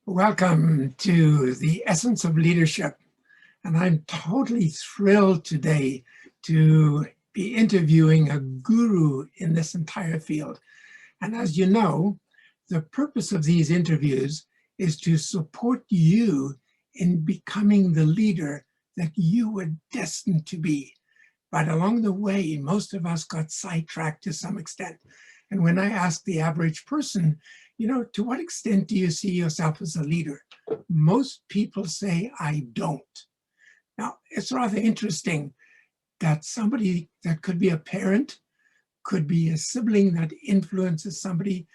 Welcome to the Essence of Leadership. And I'm totally thrilled today to be interviewing a guru in this entire field. And as you know, the purpose of these interviews is to support you in becoming the leader that you were destined to be. But along the way, most of us got sidetracked to some extent. And when I ask the average person, to what extent do you see yourself as a leader? Most people say, I don't. Now, it's rather interesting that somebody that could be a parent, could be a sibling that influences somebody,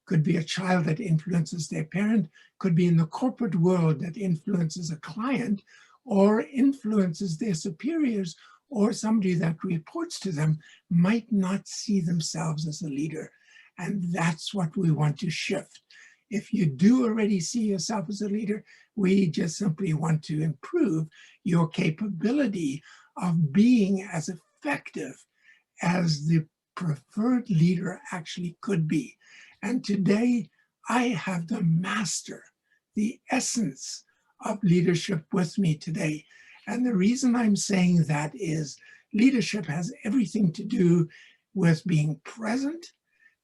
could be a child that influences their parent, could be in the corporate world that influences a client or influences their superiors, or somebody that reports to them might not see themselves as a leader. And that's what we want to shift. If you do already see yourself as a leader, we just simply want to improve your capability of being as effective as the preferred leader actually could be. And today, I have the master, the essence of leadership with me today. And the reason I'm saying that is leadership has everything to do with being present,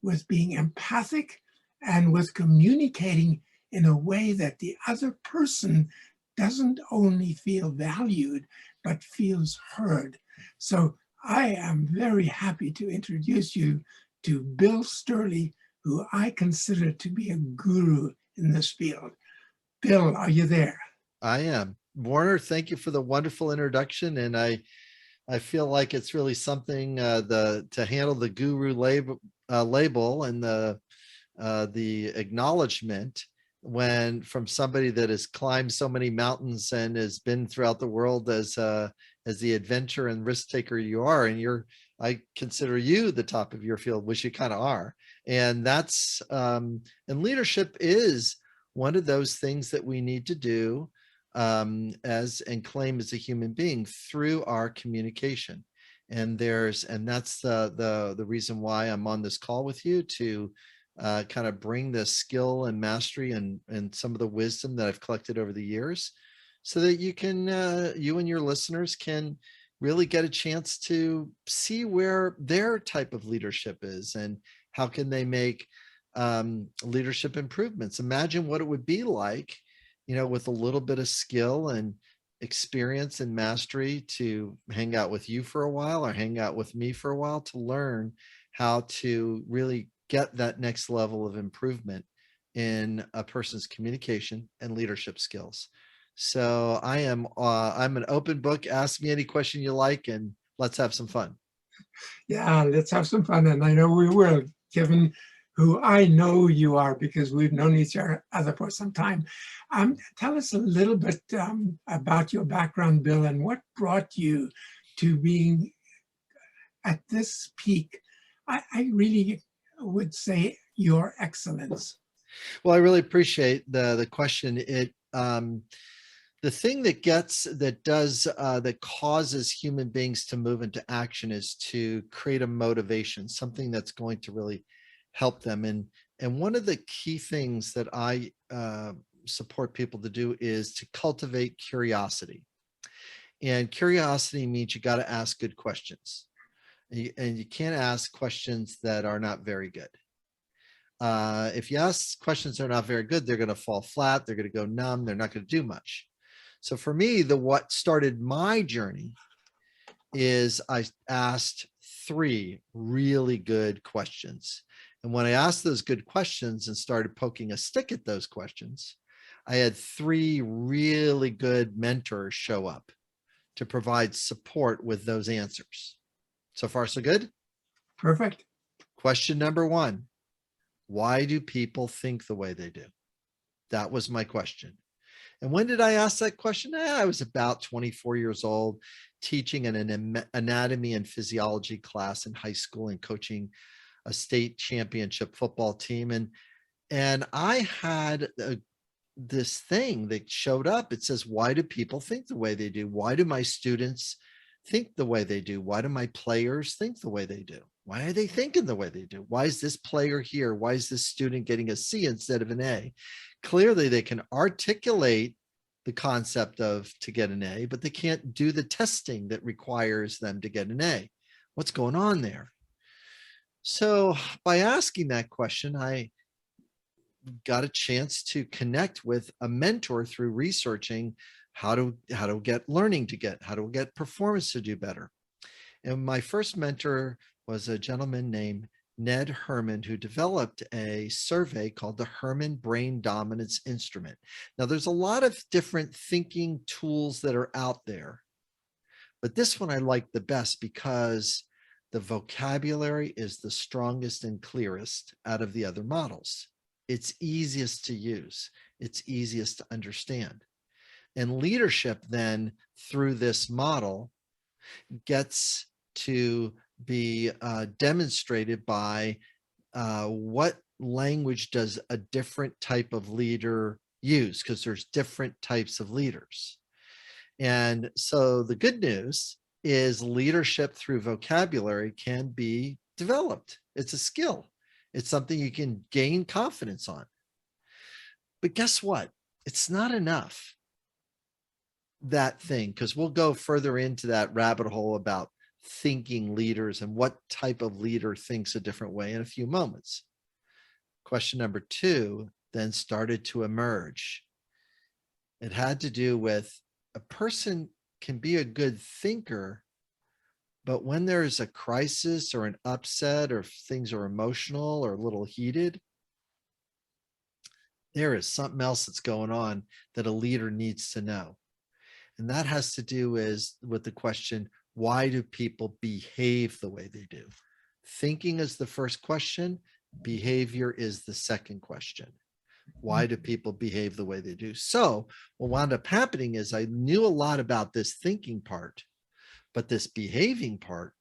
with being empathic, and with communicating in a way that the other person doesn't only feel valued, but feels heard. So I am very happy to introduce you to Bill Stierle, who I consider to be a guru in this field. Bill, are you there? I am. Warner, thank you for the wonderful introduction. And I feel like it's really something to handle the guru label and the acknowledgement when from somebody that has climbed so many mountains and has been throughout the world as the adventure and risk taker you are. And I consider you the top of your field, which you kind of are. And that's and leadership is one of those things that we need to do and claim as a human being through our communication. And that's the reason why I'm on this call with you to kind of bring the skill and mastery and some of the wisdom that I've collected over the years, so that you and your listeners can really get a chance to see where their type of leadership is and how can they make leadership improvements. Imagine what it would be like, with a little bit of skill and experience and mastery, to hang out with you for a while or hang out with me for a while to learn how to really get that next level of improvement in a person's communication and leadership skills. So I'm an open book. Ask me any question you like and let's have some fun. Yeah, let's have some fun. And I know we will, given who I know you are, because we've known each other for some time. Tell us a little bit about your background, Bill, and what brought you to being at this peak. I really would say your excellence. Well, I really appreciate the question. The thing that causes human beings to move into action is to create a motivation, something that's going to really help them. And one of the key things that I support people to do is to cultivate curiosity. And curiosity means you got to ask good questions. And you can't ask questions that are not very good. If you ask questions that are not very good, they're going to fall flat. They're going to go numb. They're not going to do much. So for me, what started my journey is I asked 3 really good questions. And when I asked those good questions and started poking a stick at those questions, I had 3 really good mentors show up to provide support with those answers. So far, so good? Perfect. Question number 1, why do people think the way they do? That was my question. And when did I ask that question? I was about 24 years old, teaching an anatomy and physiology class in high school and coaching a state championship football team. And I had this thing that showed up. It says, why do people think the way they do? Why do my students think the way they do? Why do my players think the way they do? Why are they thinking the way they do? Why is this player here? Why is this student getting a C instead of an A? Clearly, they can articulate the concept of to get an A, but they can't do the testing that requires them to get an A. What's going on there? So by asking that question, I got a chance to connect with a mentor through researching how to get learning to get, how to get performance to do better. And my first mentor was a gentleman named Ned Herman, who developed a survey called the Herman Brain Dominance Instrument. Now, there's a lot of different thinking tools that are out there, but this one I like the best because the vocabulary is the strongest and clearest out of the other models. It's easiest to use. It's easiest to understand. And leadership then through this model gets to be demonstrated by what language does a different type of leader use, because there's different types of leaders. And so the good news is leadership through vocabulary can be developed. It's a skill. It's something you can gain confidence on. But guess what? It's not enough, that thing, because we'll go further into that rabbit hole about thinking leaders and what type of leader thinks a different way in a few moments. Question number 2 then started to emerge. It had to do with a person can be a good thinker, but when there is a crisis or an upset or things are emotional or a little heated, there is something else that's going on that a leader needs to know. And that has to do with the question, why do people behave the way they do? Thinking is the first question. Behavior is the second question. Why do people behave the way they do? So what wound up happening is I knew a lot about this thinking part, but this behaving part,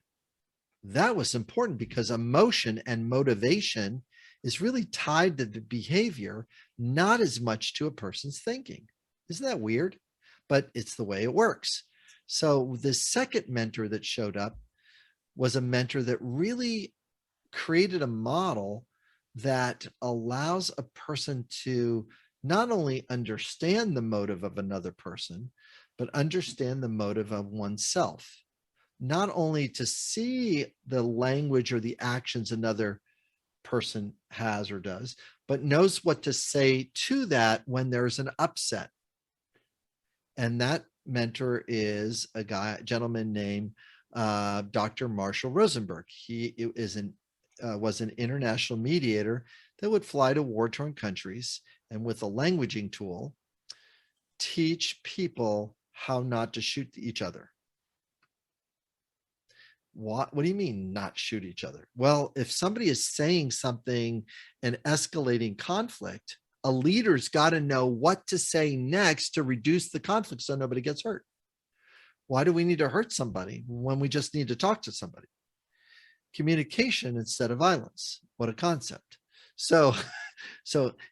that was important because emotion and motivation is really tied to the behavior, not as much to a person's thinking. Isn't that weird? But it's the way it works. So the second mentor that showed up was a mentor that really created a model that allows a person to not only understand the motive of another person, but understand the motive of oneself. Not only to see the language or the actions another person has or does, but knows what to say to that when there's an upset. And that mentor is a gentleman named Dr. Marshall Rosenberg. He was an international mediator that would fly to war-torn countries and with a languaging tool, teach people how not to shoot each other. What do you mean not shoot each other? Well, if somebody is saying something and escalating conflict, a leader's got to know what to say next to reduce the conflict so nobody gets hurt. Why do we need to hurt somebody when we just need to talk to somebody? Communication instead of violence. What a concept. So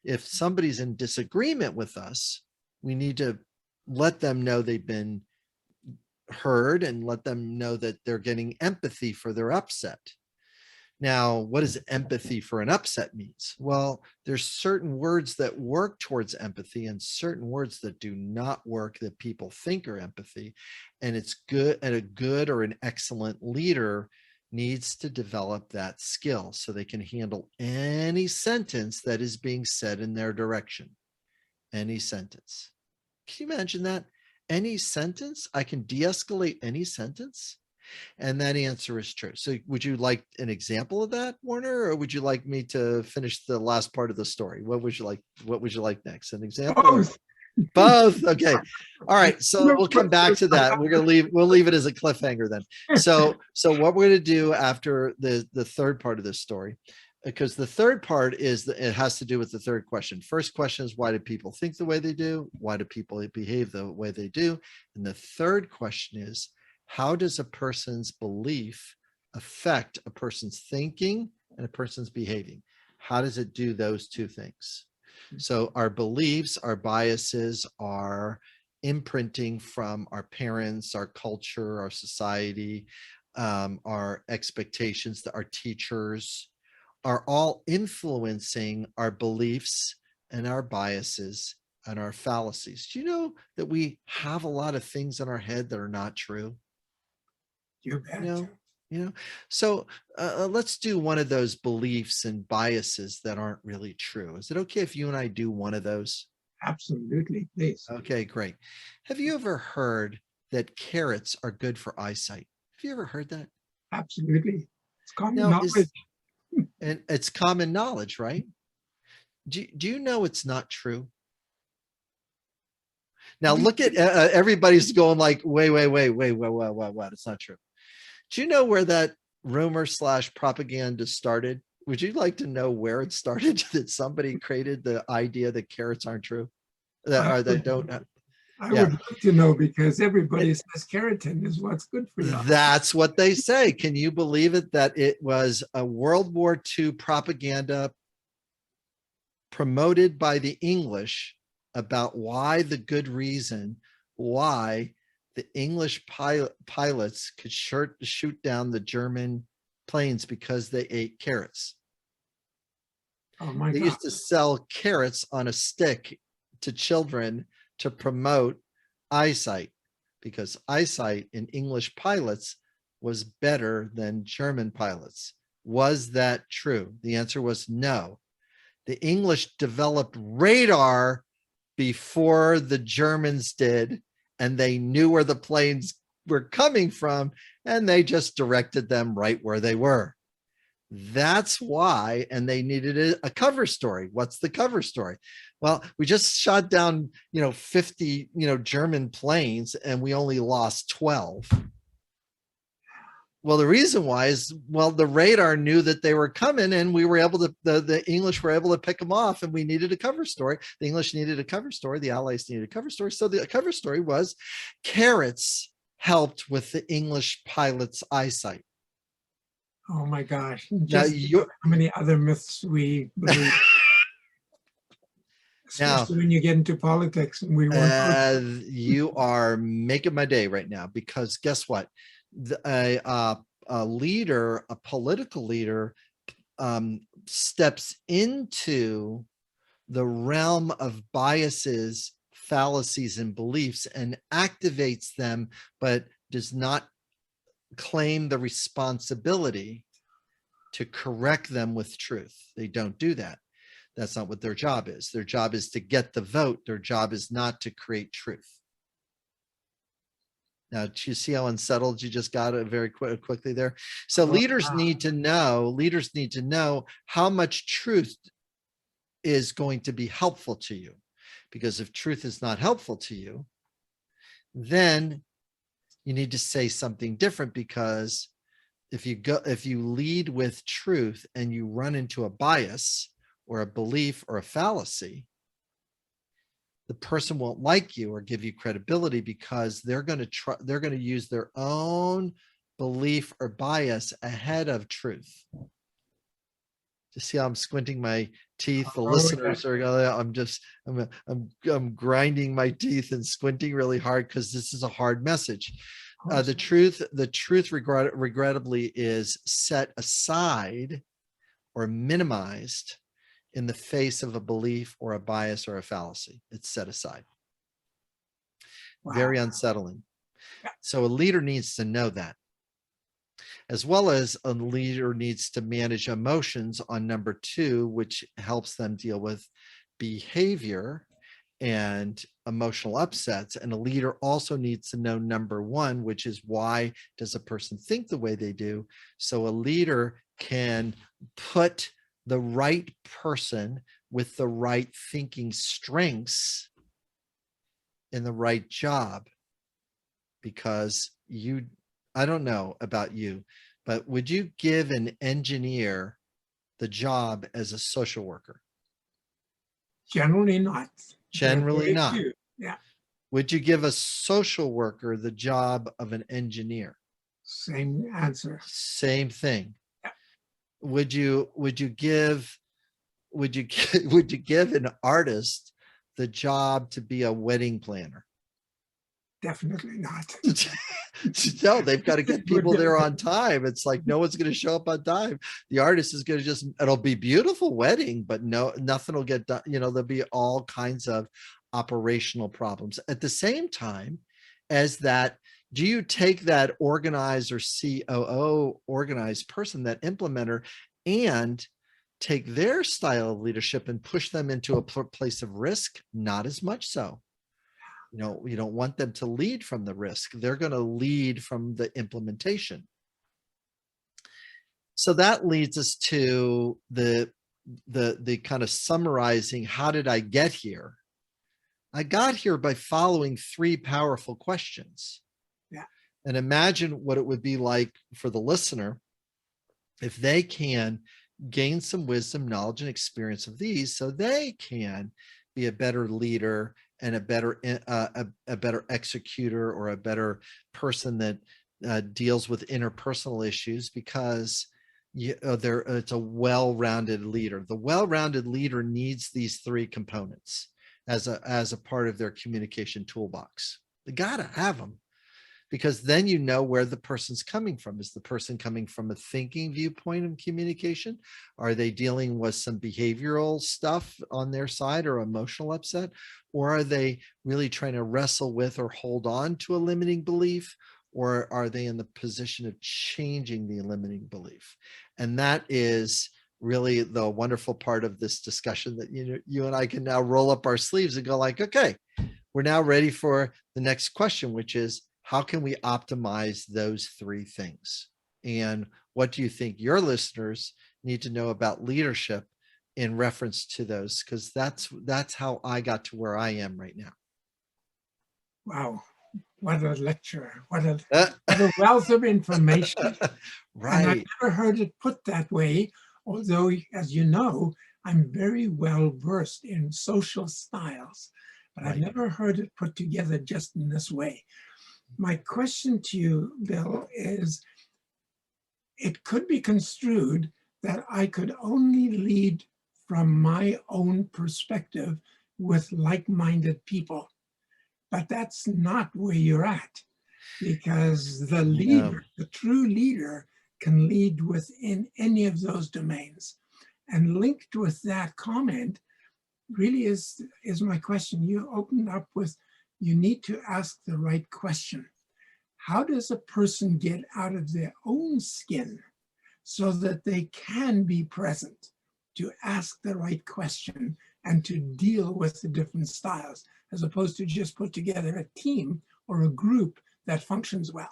if somebody's in disagreement with us, we need to let them know they've been heard and let them know that they're getting empathy for their upset. Now, what does empathy for an upset means? Well, there's certain words that work towards empathy and certain words that do not work that people think are empathy. And it's good, and a good or an excellent leader needs to develop that skill so they can handle any sentence that is being said in their direction. Any sentence. Can you imagine that? Any sentence? I can de-escalate any sentence? And that answer is true. So would you like an example of that, Warner, or would you like me to finish the last part of the story? What would you like next? An example? Both. Both. Okay. All right. So we'll come back to that. We'll leave it as a cliffhanger then. So what we're going to do after the third part of this story, because the third part is it has to do with the third question. First question is, why do people think the way they do? Why do people behave the way they do? And the third question is, how does a person's belief affect a person's thinking and a person's behaving? How does it do those two things? So our beliefs, our biases, our imprinting from our parents, our culture, our society, our expectations, our teachers, are all influencing our beliefs and our biases and our fallacies. Do you know that we have a lot of things in our head that are not true? You You bet. know, you know. So let's do one of those beliefs and biases that aren't really true. Is it okay if you and I do one of those? Absolutely, please. Okay, great. Have you ever heard that carrots are good for eyesight? Have you ever heard that? Absolutely. It's common Now, knowledge. and it's common knowledge, right? Do you know it's not true? Now look at everybody's going like, wait, it's not true. Do you know where that rumor slash propaganda started? Would you like to know where it started? That somebody created the idea that carrots aren't true, that I are would, that don't. I Yeah, would love to know because everybody says keratin is what's good for you. that's what they say. Can you believe it? That it was a World War II propaganda promoted by the English about why the good reason why the English pilots could shoot down the German planes because they ate carrots. Oh my They God. used to sell carrots on a stick to children to promote eyesight, because eyesight in English pilots was better than German pilots. Was that true? The answer was no. The English developed radar before the Germans did, and they knew where the planes were coming from, and they just directed them right where they were. That's why, and they needed a cover story. What's the cover story? Well, we just shot down, 50, German planes, and we only lost 12. Well, the reason why is, the radar knew that they were coming, and we were able to, the English were able to pick them off, and we needed a cover story. The English needed a cover story. The Allies needed a cover story. So the cover story was carrots helped with the English pilot's eyesight. Oh my gosh. Now, Just how many other myths we believe, now, especially when you get into politics. And we weren't. you are making my day right now, because guess what? A leader, a political leader, steps into the realm of biases, fallacies, and beliefs and activates them, but does not claim the responsibility to correct them with truth. They don't do that. That's not what their job is. Their job is to get the vote. Their job is not to create truth. Now, do you see how unsettled you just got it very quickly there? So leaders need to know how much truth is going to be helpful to you. Because if truth is not helpful to you, then you need to say something different, because if you lead with truth and you run into a bias or a belief or a fallacy, the person won't like you or give you credibility, because they're going to use their own belief or bias ahead of truth. You see how I'm squinting my teeth? The listeners are I'm grinding my teeth and squinting really hard, because this is a hard message. The truth regrettably is set aside or minimized in the face of a belief or a bias or a fallacy. It's set aside. Wow. Very unsettling. So a leader needs to know that, as well as a leader needs to manage emotions on number 2, which helps them deal with behavior and emotional upsets. And a leader also needs to know number 1, which is, why does a person think the way they do? So a leader can put the right person with the right thinking strengths in the right job. Because I don't know about you, but would you give an engineer the job as a social worker? Generally not. Generally not. Yeah. Would you give a social worker the job of an engineer? Same answer. Same thing. Yeah. Would you give an artist the job to be a wedding planner? Definitely not. No, they've got to get people there difficult. on time. It's like no one's going to show up on time. The artist is going to just, it'll be beautiful wedding, but no, nothing will get done. You know, there'll be all kinds of operational problems. At the same time as that, do you take that organizer, COO, organized person, that implementer, and take their style of leadership and push them into a place of risk? Not as much so. You know, you don't want them to lead from the risk. They're going to lead from the implementation. So that leads us to the kind of summarizing, how did I get here? I got here by following 3 powerful questions. Yeah. And imagine what it would be like for the listener if they can gain some wisdom, knowledge, and experience of these, so they can be a better leader and a better executor, or a better person that deals with interpersonal issues, because it's a well-rounded leader. The well-rounded leader needs these 3 components as a part of their communication toolbox. They got to have them, because then you know where the person's coming from. Is the person coming from a thinking viewpoint of communication? Are they dealing with some behavioral stuff on their side, or emotional upset? Or are they really trying to wrestle with or hold on to a limiting belief? Or are they in the position of changing the limiting belief? And that is really the wonderful part of this discussion, that you and I can now roll up our sleeves and go like, okay, we're now ready for the next question, which is, how can we optimize those 3 things? And what do you think your listeners need to know about leadership in reference to those? Because that's how I got to where I am right now. Wow, what a lecture. What a wealth of information. Right. And I've never heard it put that way, although, as you know, I'm very well versed in social styles, but I've never heard it put together just in this way. My question to you, Bill, is, it could be construed that I could only lead from my own perspective with like-minded people, but that's not where you're at, because the leader, the true leader, can lead within any of those domains. And linked with that comment really is my question. You opened up with, you need to ask the right question. How does a person get out of their own skin so that they can be present to ask the right question and to deal with the different styles, as opposed to just put together a team or a group that functions well?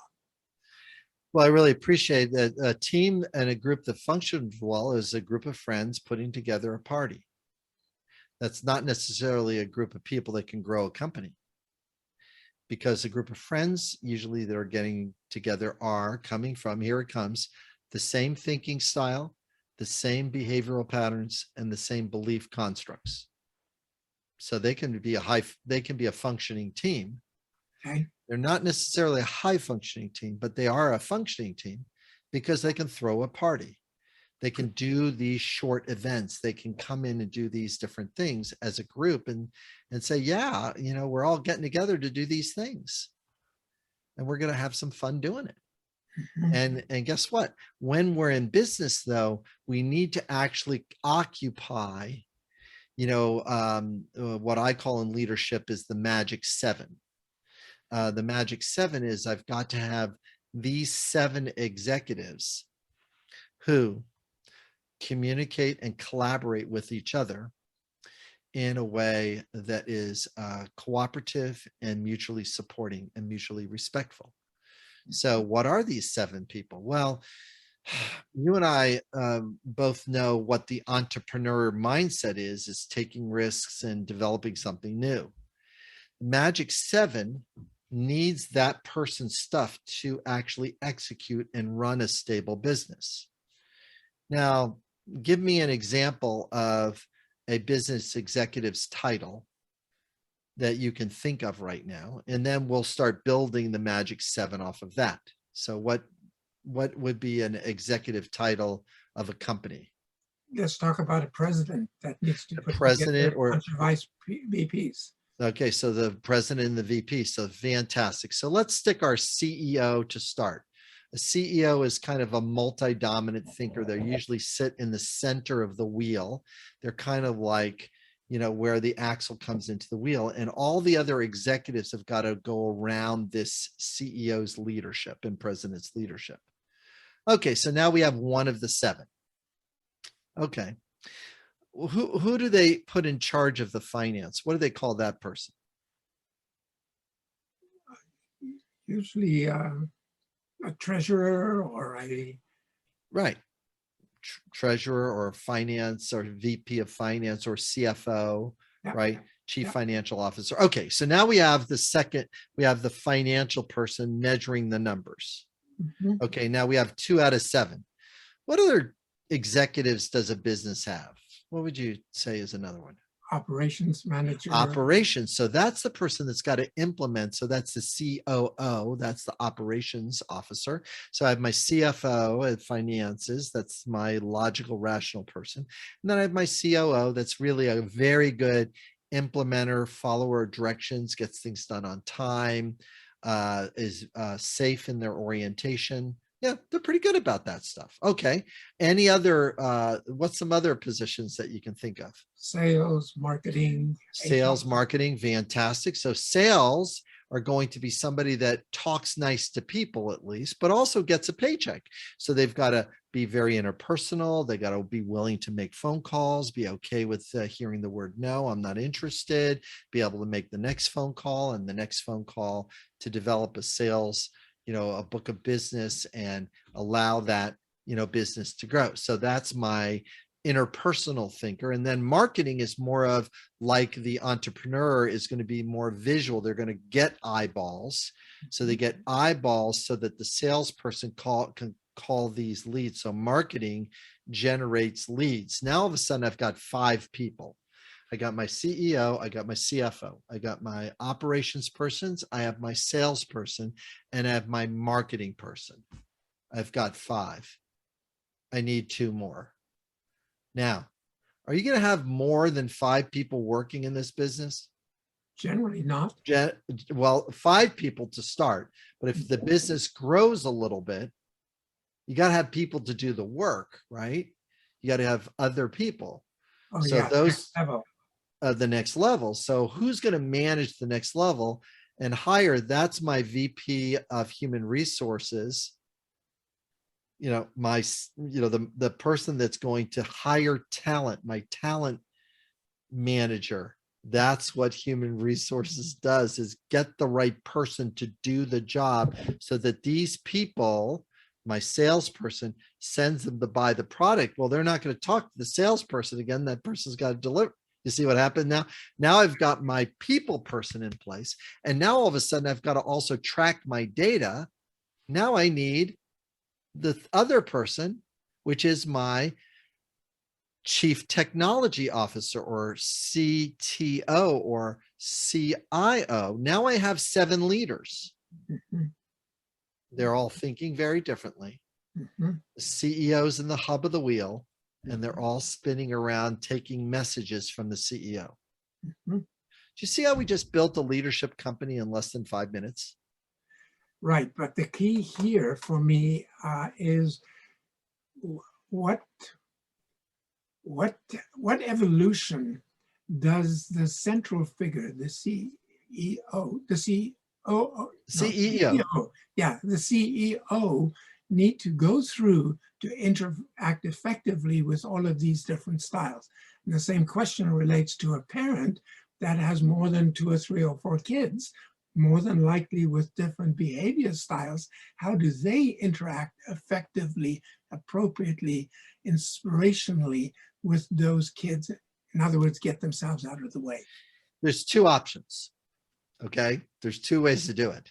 Well, I really appreciate that. A team and a group that functions well is a group of friends putting together a party. That's not necessarily a group of people that can grow a company, because a group of friends usually that are getting together are coming from, here it comes, the same thinking style, the same behavioral patterns, and the same belief constructs. So they can be a functioning team. Okay. They're not necessarily a high functioning team, but they are a functioning team because they can throw a party. They can do these short events. They can come in and do these different things as a group and say, yeah, we're all getting together to do these things. And we're going to have some fun doing it. Mhm. And guess what? When we're in business, though, we need to actually occupy, what I call in leadership is the magic 7. The magic 7 is, I've got to have these 7 executives who communicate and collaborate with each other in a way that is cooperative and mutually supporting and mutually respectful. So what are these 7 people? Well, you and I both know what the entrepreneur mindset is taking risks and developing something new. Magic 7 needs that person's stuff to actually execute and run a stable business. Now, give me an example of a business executive's title that you can think of right now, and then we'll start building the magic 7 off of that. So what would be an executive title of a company? Let's talk about a president that needs to A put president together a or bunch of vice VPs. Okay, so the president and the VP, so fantastic. So let's stick our CEO to start. A CEO is kind of a multi-dominant thinker. They usually sit in the center of the wheel. They're kind of like, where the axle comes into the wheel, and all the other executives have got to go around this CEO's leadership and president's leadership. Okay, so now we have one of the seven. Okay. Who do they put in charge of the finance? What do they call that person? Usually a treasurer or a Right. Treasurer or finance or VP of finance or CFO, yeah, right? Chief yeah. financial officer. Okay, so now we have the financial person measuring the numbers. Mhm. Okay, now we have 2 out of 7. What other executives does a business have? What would you say is another one? Operations manager. Operations. So that's the person that's got to implement. So that's the COO. That's the operations officer. So I have my CFO at finances. That's my logical, rational person. And then I have my COO. That's really a very good implementer, follower of directions, gets things done on time, is safe in their orientation. Yeah, they're pretty good about that stuff. Okay. Any other, what's some other positions that you can think of? Sales, marketing, Sales, HR. marketing, fantastic. So sales are going to be somebody that talks nice to people at least, but also gets a paycheck. So they've got to be very interpersonal. They got to be willing to make phone calls, be okay with hearing the word no, I'm not interested, be able to make the next phone call and the next phone call to develop a sales, a book of business and allow that, business to grow. So that's my interpersonal thinker. And then marketing is more of like the entrepreneur is going to be more visual. They're going to get eyeballs. So they get eyeballs so that the salesperson can call these leads. So marketing generates leads. Now all of a sudden I've got 5 people. I got my CEO, I got my CFO, I got my operations persons, I have my salesperson, and I have my marketing person. I've got 5. I need 2 more. Now, are you going to have more than 5 people working in this business? Generally not. Well, 5 people to start, but if the business grows a little bit, you got to have people to do the work, right? You got to have other people. Oh So yeah, those level. the next level. So who's going to manage the next level and hire? That's my VP of human resources. The person that's going to hire talent, my talent manager. That's what human resources does, is get the right person to do the job so that these people, my salesperson, sends them to buy the product. Well, they're not going to talk to the salesperson again. That person's got to deliver. You see what happened now? Now I've got my people person in place. And now all of a sudden I've got to also track my data. Now I need the other person, which is my chief technology officer or CTO or CIO. Now I have 7 leaders. Mhm. They're all thinking very differently. Mhm. The CEO's in the hub of the wheel, and they're all spinning around taking messages from the CEO. Mhm. Do you see how we just built a leadership company in less than 5 minutes? Right, but the key here for me is what what evolution does the central figure, the CEO, the CEO, no, CEO. CEO, yeah, the CEO need to go through to interact effectively with all of these different styles? And the same question relates to a parent that has more than 2 or 3 or 4 kids, more than likely with different behavior styles. How do they interact effectively, appropriately, inspirationally with those kids? In other words, get themselves out of the way. There's 2 options. Okay. There's 2 ways to do it.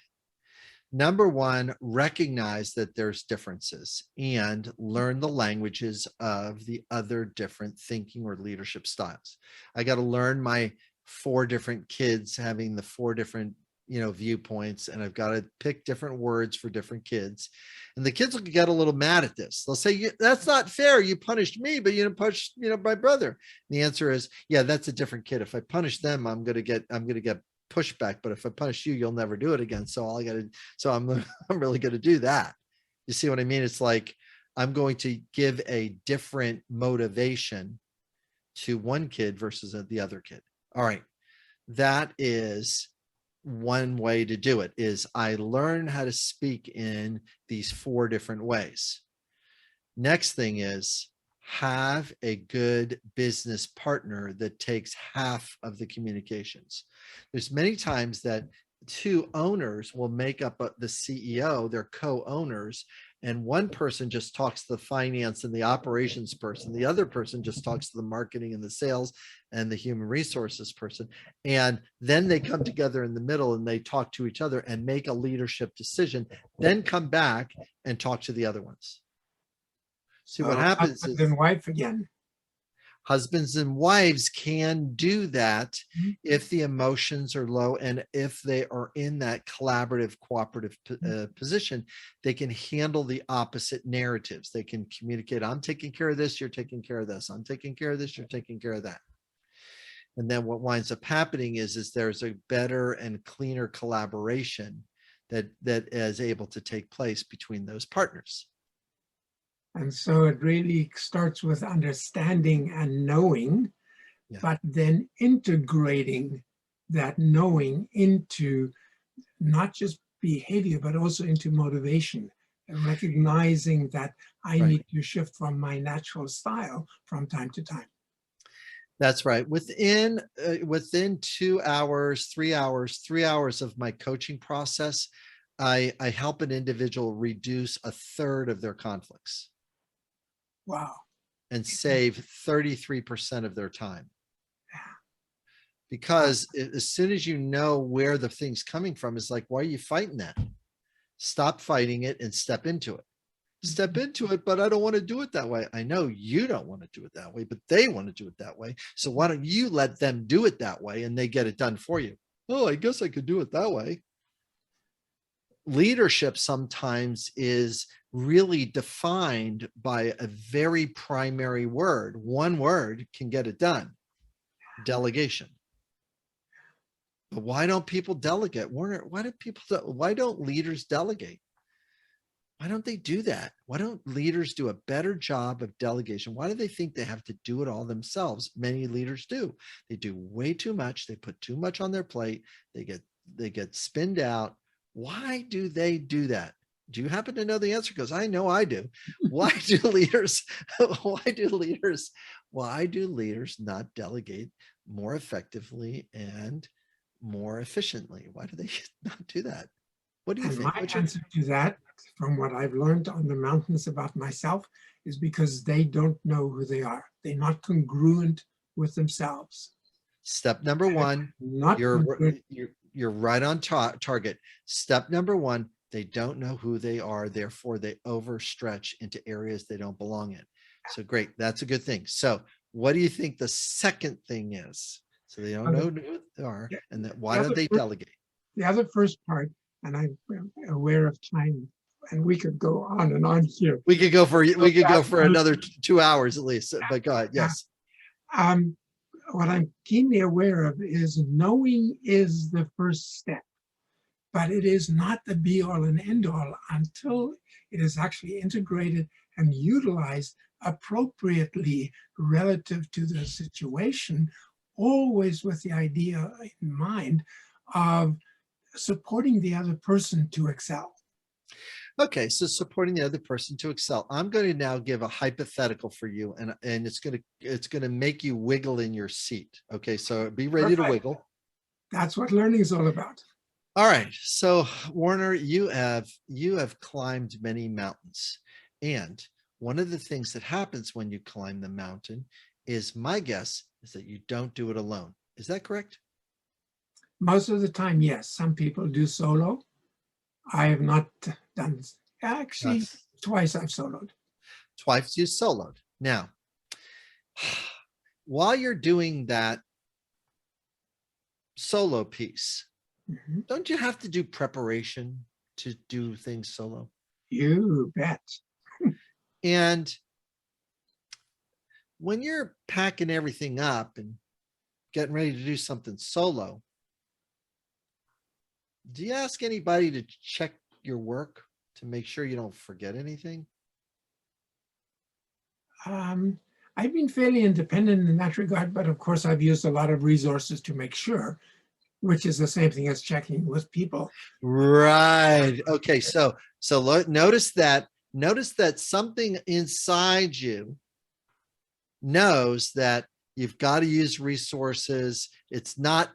Number 1, recognize that there's differences and learn the languages of the other different thinking or leadership styles. I got to learn my 4 different kids having the 4 different viewpoints, and I've got to pick different words for different kids. And the kids will get a little mad at this. They'll say, that's not fair. You punished me, but you didn't punish, my brother. And the answer is, yeah, that's a different kid. If I punish them, I'm going to get pushback. But if I punish you, you'll never do it again. So I'm really going to do that. You see what I mean? It's like, I'm going to give a different motivation to one kid versus the other kid. All right. That is one way to do it, is I learn how to speak in these 4 different ways. Next thing is, have a good business partner that takes half of the communications. There's many times that 2 owners will make up the CEO, they're co-owners, and one person just talks to the finance and the operations person. The other person just talks to the marketing and the sales and the human resources person. And then they come together in the middle and they talk to each other and make a leadership decision, then come back and talk to the other ones. See, what happens is, husband and wife again. Husbands and wives can do that if the emotions are low, and if they are in that collaborative, cooperative position, they can handle the opposite narratives. They can communicate, I'm taking care of this, you're taking care of this. I'm taking care of this, you're taking care of that. And then what winds up happening is there's a better and cleaner collaboration that is able to take place between those partners. And so it really starts with understanding and knowing, but then integrating that knowing into not just behavior, but also into motivation, and recognizing that I need to shift from my natural style from time to time. That's right. Within 2 hours, 3 hours of my coaching process, I help an individual reduce 1/3 of their conflicts. Wow. And save 33% of their time. Because as soon as you know where the thing's coming from, it's like, why are you fighting that? Stop fighting it and step into it. Step into it, but I don't want to do it that way. I know you don't want to do it that way, but they want to do it that way. So why don't you let them do it that way and they get it done for you? Oh, I guess I could do it that way. Leadership sometimes is really defined by a very primary word. One word can get it done: delegation. But why don't people delegate? Warner, why don't leaders delegate? Why don't they do that? Why don't leaders do a better job of delegation? Why do they think they have to do it all themselves? Many leaders do. They do way too much. They put too much on their plate. They get spinned out. Why do they do that? Do you happen to know the answer? Because I know I do. Why do leaders not delegate more effectively and more efficiently? Why do they not do that? What do you think? My answer to that, from what I've learned on the mountains about myself, is because they don't know who they are. They're not congruent with themselves. Step number 1, you're right on target. Step number 1, they don't know who they are. Therefore, they overstretch into areas they don't belong in. So great. That's a good thing. So what do you think the second thing is? So they don't know who they are, and that why don't they delegate? The other first part, and I'm aware of time, and we could go on and on here. We could go for another 2 hours at least, but go ahead. Yes. What I'm keenly aware of is knowing is the first step, but it is not the be all and end all until it is actually integrated and utilized appropriately relative to the situation, always with the idea in mind of supporting the other person to excel. Okay, so supporting the other person to excel. I'm going to now give a hypothetical for you, and it's going to make you wiggle in your seat. Okay, so be ready to wiggle. That's what learning is all about. All right, so Warner, you have climbed many mountains, and one of the things that happens when you climb the mountain is, my guess is that you don't do it alone. Is that correct? Most of the time, yes. Some people do solo. I have not done, actually, twice I've soloed. Twice you soloed. Now, while you're doing that solo piece, Mhm. Don't you have to do preparation to do things solo? You bet. And when you're packing everything up and getting ready to do something solo, do you ask anybody to check your work to make sure you don't forget anything? Um, I've been fairly independent in that regard, but of course I've used a lot of resources to make sure, which is the same thing as checking with people. Right. Okay. So notice that something inside you knows that you've got to use resources. It's not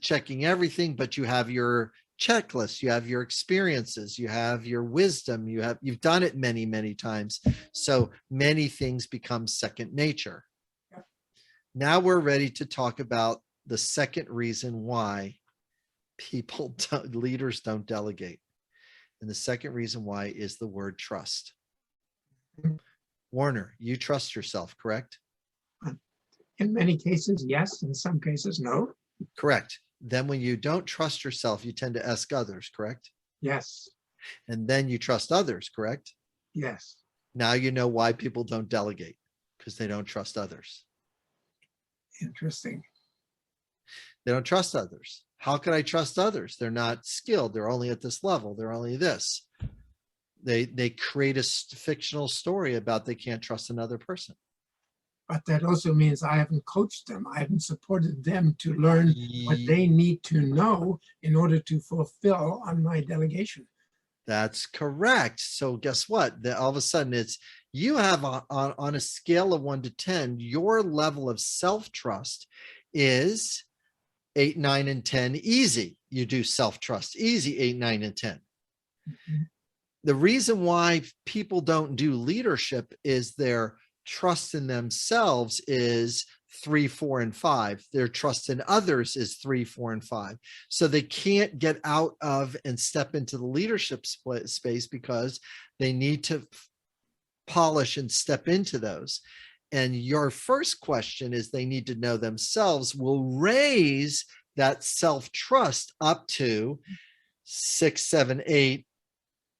checking everything, but you have your checklist, you have your experiences, you have your wisdom, you've done it many, many times. So many things become second nature. Yep. Now we're ready to talk about the second reason why leaders don't delegate. And the second reason why is the word trust. Mhm. Warner, you trust yourself, correct? In many cases, yes. In some cases, no. Correct. Then when you don't trust yourself, you tend to ask others, correct? Yes. And then you trust others, correct? Yes. Now you know why people don't delegate, because they don't trust others. Interesting. They don't trust others. How can I trust others? They're not skilled. They're only at this level. They're only this. They create a fictional story about they can't trust another person. But that also means I haven't coached them. I haven't supported them to learn what they need to know in order to fulfill on my delegation. That's correct. So guess what? All of a sudden it's you have on a scale of 1 to 10, your level of self-trust is 8, 9, and 10 easy. You do self-trust easy, 8, 9, and 10. Mhm. The reason why people don't do leadership is their trust in themselves is 3, 4, and 5. Their trust in others is 3, 4, and 5. So they can't get out of and step into the leadership space because they need to polish and step into those. And your first question is they need to know themselves will raise that self-trust up to 6, 7, 8,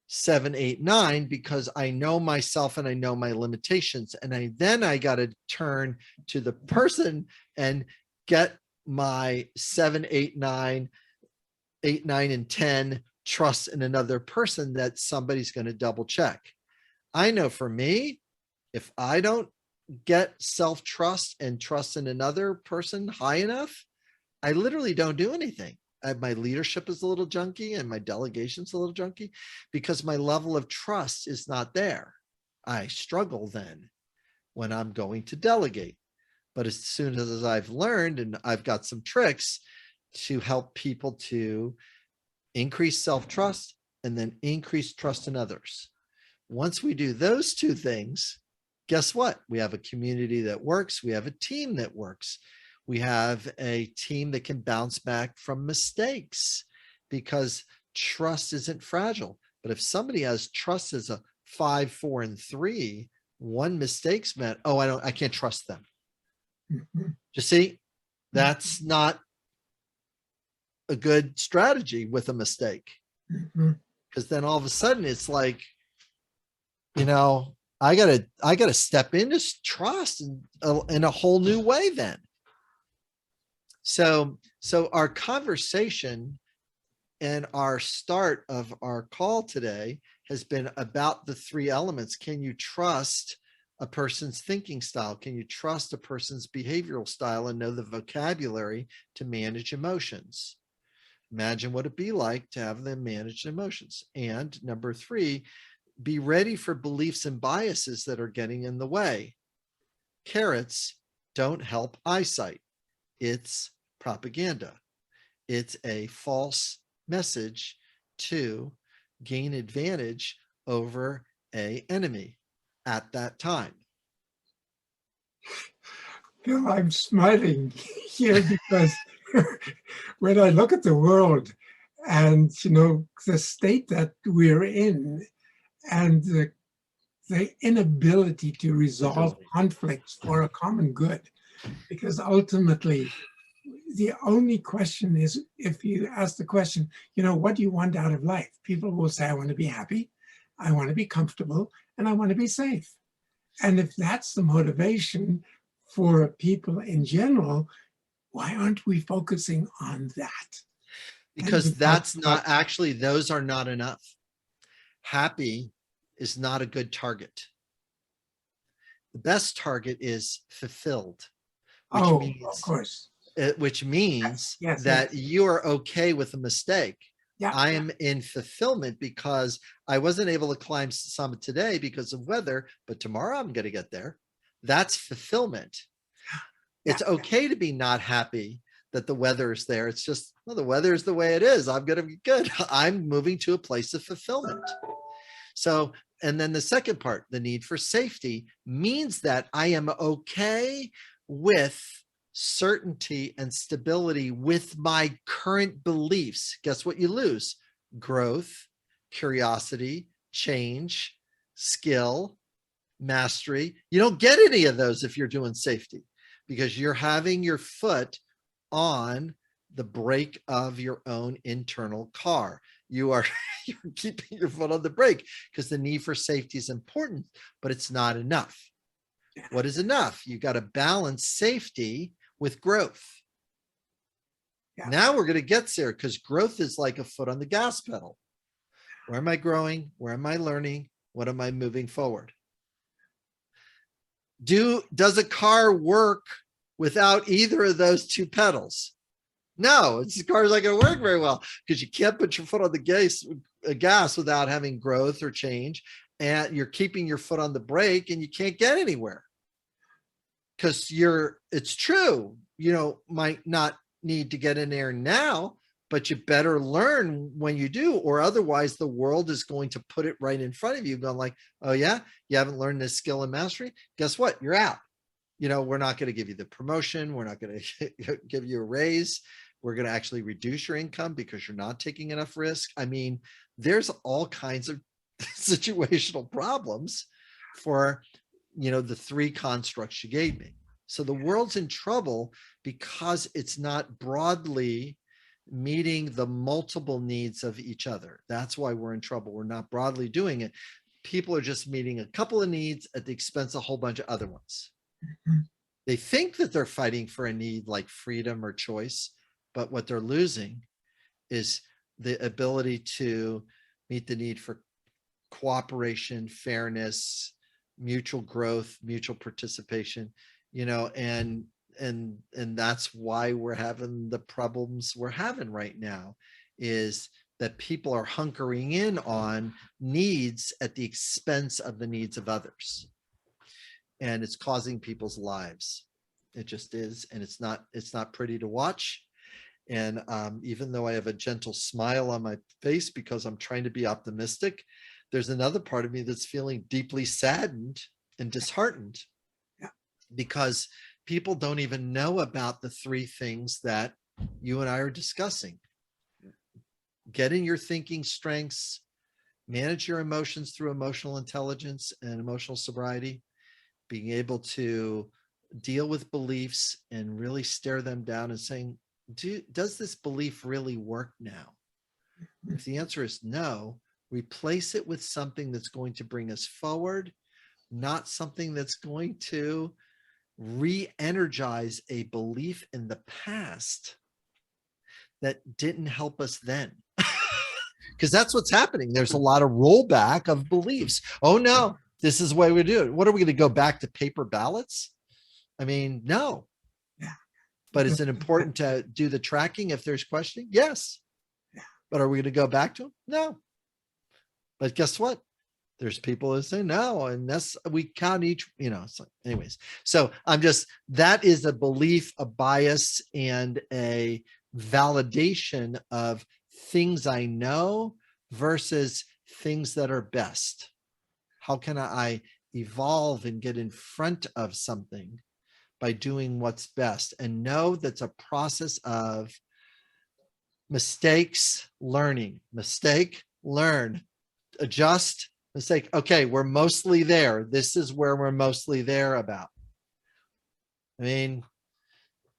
7, 8, 9, because I know myself and I know my limitations. And I got to turn to the person and get my 7, 8, 9, 8, 9, and 10 trust in another person that somebody's going to double check. I know for me, if I don't get self-trust and trust in another person high enough, I literally don't do anything. My leadership is a little junky and my delegation's a little junky because my level of trust is not there. I struggle then when I'm going to delegate. But as soon as I've learned and I've got some tricks to help people to increase self-trust and then increase trust in others. Once we do those two things, guess what? We have a community that works. We have a team that works. We have a team that can bounce back from mistakes because trust isn't fragile. But if somebody has trust as a 5, 4, and 3, one mistake's meant, oh, I can't trust them. Mhm. You see, that's not a good strategy with a mistake. Mhm. Because then all of a sudden it's like, I gotta step into trust in a whole new way then. So our conversation and our start of our call today has been about the 3 elements. Can you trust a person's thinking style? Can you trust a person's behavioral style and know the vocabulary to manage emotions? Imagine what it'd be like to have them manage emotions. And number 3, be ready for beliefs and biases that are getting in the way. Carrots don't help eyesight. It's propaganda. It's a false message to gain advantage over an enemy at that time. I'm smiling here because when I look at the world and, the state that we're in and the inability to resolve conflicts for a common good, because ultimately the only question is, if you ask the question, what do you want out of life? People will say, I want to be happy, I want to be comfortable, and I want to be safe. And if that's the motivation for people in general, why aren't we focusing on that? Because that's not actually, those are not enough. Happy is not a good target. The best target is fulfilled, which means, of course, which means yes, that you are okay with a mistake. Yeah, I am in fulfillment because I wasn't able to climb summit today because of weather, but tomorrow I'm going to get there. That's fulfillment. It's okay to be not happy that the weather is there. It's just, well, the weather is the way it is. I'm going to be good. I'm moving to a place of fulfillment. So, and then the second part, the need for safety, means that I am okay with certainty and stability with my current beliefs. Guess what you lose? Growth, curiosity, change, skill, mastery. You don't get any of those if you're doing safety, because you're having your foot on the brake of your own internal car. You're keeping your foot on the brake because the need for safety is important, but it's not enough. What is enough? You got to balance safety with growth. Now we're going to get there, because growth is like a foot on the gas pedal. Where am I growing? Where am I learning? What am I moving forward? Does a car work without either of those two pedals? No, the car's not going to work very well, because you can't put your foot on the gas without having growth or change, and you're keeping your foot on the brake and you can't get anywhere. Because it's true, might not need to get in there now, but you better learn when you do, or otherwise the world is going to put it right in front of you, going like, oh yeah, you haven't learned this skill and mastery. Guess what? You're out. We're not going to give you the promotion. We're not going to give you a raise. We're going to actually reduce your income because you're not taking enough risk. I mean, there's all kinds of situational problems for, the three constructs you gave me. So the world's in trouble because it's not broadly meeting the multiple needs of each other. That's why we're in trouble. We're not broadly doing it. People are just meeting a couple of needs at the expense of a whole bunch of other ones. They think that they're fighting for a need like freedom or choice, but what they're losing is the ability to meet the need for cooperation, fairness, mutual growth, mutual participation, and that's why we're having the problems we're having right now, is that people are hunkering in on needs at the expense of the needs of others. And it's causing people's lives. It just is. And it's not pretty to watch. And even though I have a gentle smile on my face because I'm trying to be optimistic, there's another part of me that's feeling deeply saddened and disheartened, because people don't even know about the three things that you and I are discussing. Get in your thinking strengths, manage your emotions through emotional intelligence and emotional sobriety, being able to deal with beliefs and really stare them down and saying, does this belief really work now? If the answer is no, replace it with something that's going to bring us forward, not something that's going to re-energize a belief in the past that didn't help us then. Because that's what's happening. There's a lot of rollback of beliefs. Oh no, this is the way we do it. What are we going to go back to paper ballots? I mean, no. But is it important to do the tracking if there's questioning? Yes. But are we going to go back to them? No. But guess what? There's people that say no, and we count each, so anyways. So that is a belief, a bias, and a validation of things I know versus things that are best. How can I evolve and get in front of something by doing what's best, and know that's a process of mistakes, learning, mistake, learn, adjust, mistake. Okay, we're mostly there. This is where we're mostly there about. I mean,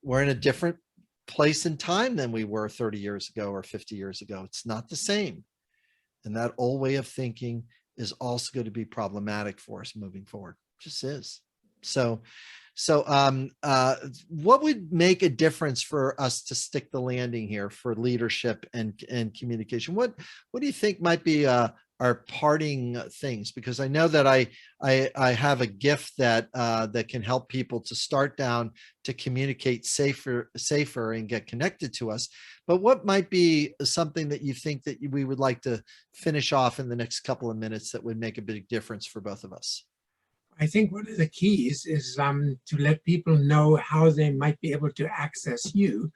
we're in a different place and time than we were 30 years ago or 50 years ago. It's not the same. And that old way of thinking is also going to be problematic for us moving forward. It just is. So what would make a difference for us to stick the landing here for leadership and communication? What do you think might be our parting things? Because I know that I have a gift that that can help people to start down to communicate safer and get connected to us. But what might be something that you think that we would like to finish off in the next couple of minutes that would make a big difference for both of us? I think one of the keys is to let people know how they might be able to access you,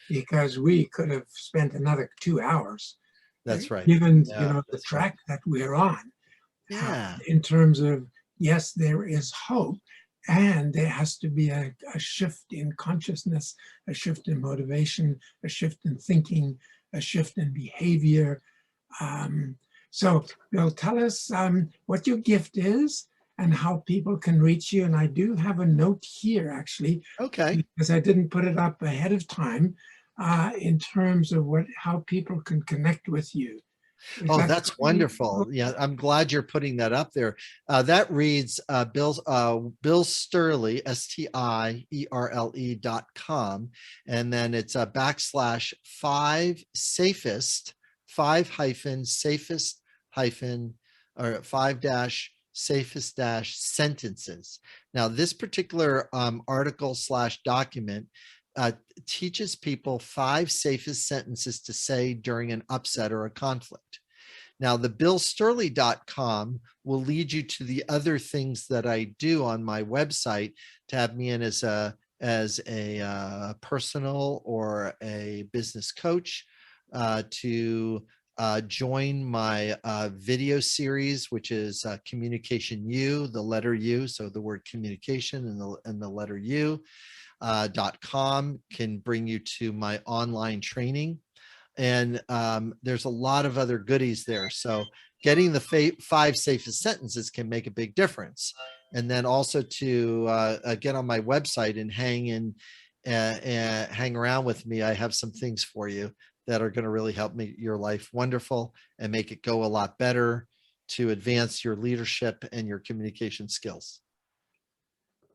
because we could have spent another 2 hours, That's right. given Yeah, the that's right. track that we're on, Yeah. in terms of, yes, there is hope, and there has to be a shift in consciousness, a shift in motivation, a shift in thinking, a shift in behavior. So Bill, tell us what your gift is and how people can reach you. And I do have a note here, actually, Okay. because I didn't put it up ahead of time, in terms of how people can connect with you. Is Oh, that that's something? wonderful. Yeah, I'm glad you're putting that up there. That reads Bill Stierle, STIERLE.com. And then it's a backslash five hyphen safest hyphen, or five dash safest dash sentences. Now, this particular article slash document uh, teaches people 5 safest sentences to say during an upset or a conflict. Now, the billstierle.com will lead you to the other things that I do on my website to have me in as a personal or a business coach, to join my video series, which is Communication U, the letter U, so the word communication and the letter U. .com can bring you to my online training. And there's a lot of other goodies there. So getting the 5 safest sentences can make a big difference. And then also to get on my website and hang around with me, I have some things for you that are going to really help make your life wonderful and make it go a lot better to advance your leadership and your communication skills.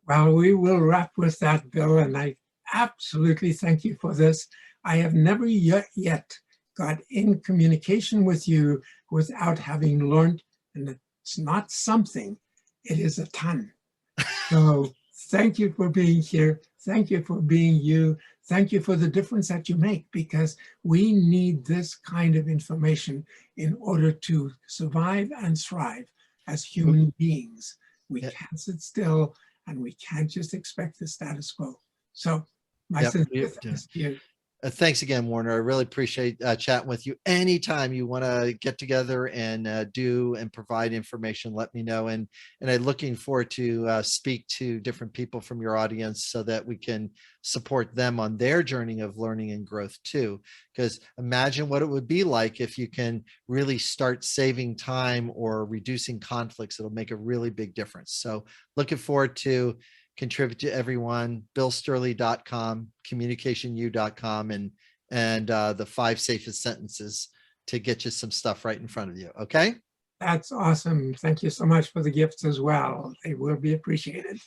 Well, we will wrap with that, Bill, and I absolutely thank you for this. I have never yet got in communication with you without having learned, and it's not something, it is a ton. So thank you for being here. Thank you for being you. Thank you for the difference that you make, because we need this kind of information in order to survive and thrive as human beings. We can't sit still, and we can't just expect the status quo. So my sincere thanks to you. Thanks again, Warner. I really appreciate chatting with you. Anytime you want to get together and do and provide information, let me know. And I'm looking forward to speak to different people from your audience so that we can support them on their journey of learning and growth too. Because imagine what it would be like if you can really start saving time or reducing conflicts. It'll make a really big difference. So looking forward to contribute to everyone. billstierle.com, communicationu.com, and the 5 safest sentences to get you some stuff right in front of you. Okay. That's awesome. Thank you so much for the gifts as well. They will be appreciated.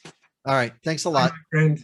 All right. Thanks a Bye, lot. my friend.